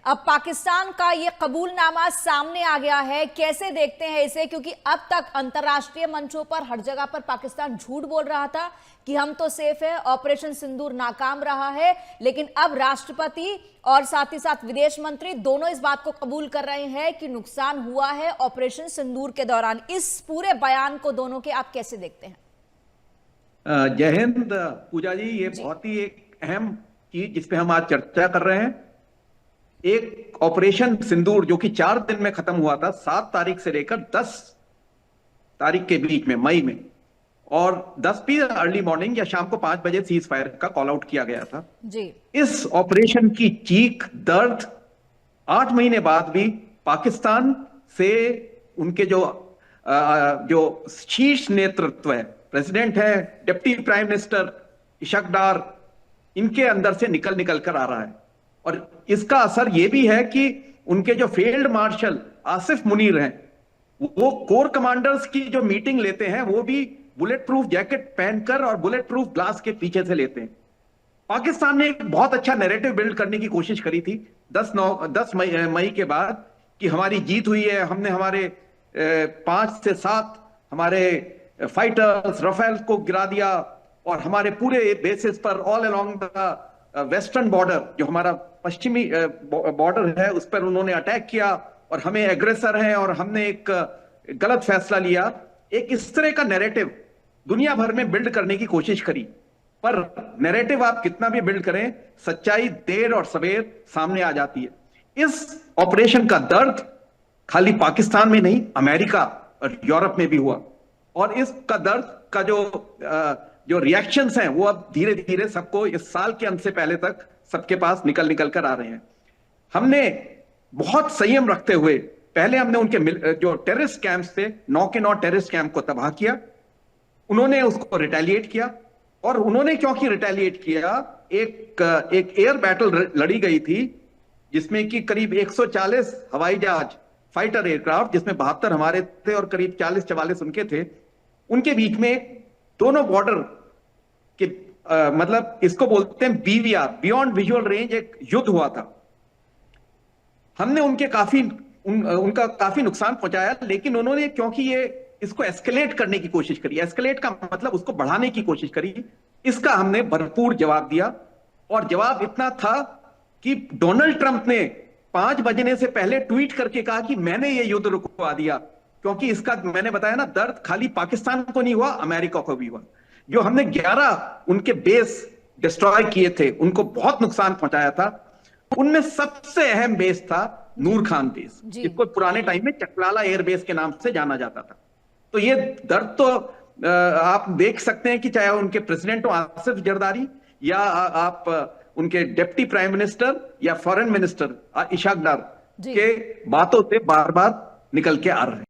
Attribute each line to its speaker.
Speaker 1: अब पाकिस्तान का ये कबूलनामा सामने आ गया है, कैसे देखते हैं इसे? क्योंकि अब तक अंतर्राष्ट्रीय मंचों पर हर जगह पर पाकिस्तान झूठ बोल रहा था कि हम तो सेफ है, ऑपरेशन सिंदूर नाकाम रहा है, लेकिन अब राष्ट्रपति और साथ ही साथ विदेश मंत्री दोनों इस बात को कबूल कर रहे हैं कि नुकसान हुआ है ऑपरेशन सिंदूर के दौरान। इस पूरे बयान को दोनों के आप कैसे देखते हैं?
Speaker 2: जय हिंद पूजा जी। ये
Speaker 1: जी।
Speaker 2: बहुत ही एक अहम चीज जिस पे हम आज चर्चा कर रहे हैं। एक ऑपरेशन सिंदूर जो कि 4 दिन में खत्म हुआ था, 7 तारीख से लेकर 10 तारीख के बीच में, मई में, और 10 भी अर्ली मॉर्निंग या शाम को 5 बजे सीज फायर का कॉल आउट किया गया था।
Speaker 1: जी।
Speaker 2: इस ऑपरेशन की चीख दर्द 8 महीने बाद भी पाकिस्तान से उनके जो शीर्ष नेतृत्व है, प्रेसिडेंट है, डिप्टी प्राइम मिनिस्टर इशक डार, इनके अंदर से निकल निकल कर आ रहा है। और इसका असर यह भी है कि उनके जो फील्ड मार्शल आसिफ मुनीर हैं, वो कोर कमांडर्स की जो मीटिंग लेते हैं वो भी बुलेट प्रूफ जैकेट पहनकर और बुलेट प्रूफ ग्लास के पीछे से लेते हैं। पाकिस्तान ने एक बहुत अच्छा नैरेटिव बिल्ड करने की कोशिश करी थी 10 मई के बाद कि हमारी जीत हुई है, हमने हमारे 5 से 7 हमारे फाइटर्स राफेल को गिरा दिया और हमारे पूरे बेसिस पर all along the western border, जो हमारा पश्चिमी बॉर्डर है, उस पर उन्होंने अटैक किया और हमें एग्रेसर हैं और हमने एक गलत फैसला लिया। एक इस तरह का नैरेटिव दुनिया भर में बिल्ड करने की कोशिश करी, पर नैरेटिव आप कितना भी बिल्ड करें, सच्चाई देर और सवेर सामने आ जाती है। इस ऑपरेशन का दर्द खाली पाकिस्तान में नहीं, अमेरिका और यूरोप में भी हुआ, और इसका दर्द का जो रिएक्शंस हैं वो अब धीरे धीरे सबको इस साल के अंत से पहले तक सबके पास निकल निकल कर आ रहे हैं। हमने बहुत संयम रखते हुए पहले हमने उनके जो टेररिस्ट कैंप्स थे, 9 के 9 टेररिस्ट कैंप को तबाह किया। उन्होंने उसको रिटेलिएट किया, और उन्होंने क्योंकि रिटेलिएट किया, एक एयर बैटल लड़ी गई थी जिसमें कि करीब 140 हवाई जहाज, फाइटर एयरक्राफ्ट, जिसमें 72 हमारे थे और करीब 40-44 उनके थे, उनके बीच में दोनों बॉर्डर के मतलब इसको बोलते हैं बीवीआर, बियॉन्ड विजुअल रेंज, एक युद्ध हुआ था। हमने उनका काफी नुकसान पहुंचाया, लेकिन उन्होंने क्योंकि इसको एस्केलेट करने की कोशिश करी, एस्केलेट का मतलब उसको बढ़ाने की कोशिश करी, इसका हमने भरपूर जवाब दिया। और जवाब इतना था कि डोनाल्ड ट्रंप ने 5 बजने से पहले ट्वीट करके कहा कि मैंने ये युद्ध रुकवा दिया, क्योंकि इसका मैंने बताया ना, दर्द खाली पाकिस्तान को नहीं हुआ, अमेरिका को भी हुआ। जो हमने 11 उनके बेस डिस्ट्रॉय किए थे, उनको बहुत नुकसान पहुंचाया था। उनमें सबसे अहम बेस था नूर खान बेस, जिसको पुराने टाइम में चकलाला एयर बेस के नाम से जाना जाता था। तो ये दर्द तो आप देख सकते हैं कि चाहे उनके प्रेसिडेंट हो आसिफ जरदारी, या आप उनके डिप्टी प्राइम मिनिस्टर या फॉरेन मिनिस्टर इशक डार के बातों से बार बार निकल के आ रहे हैं।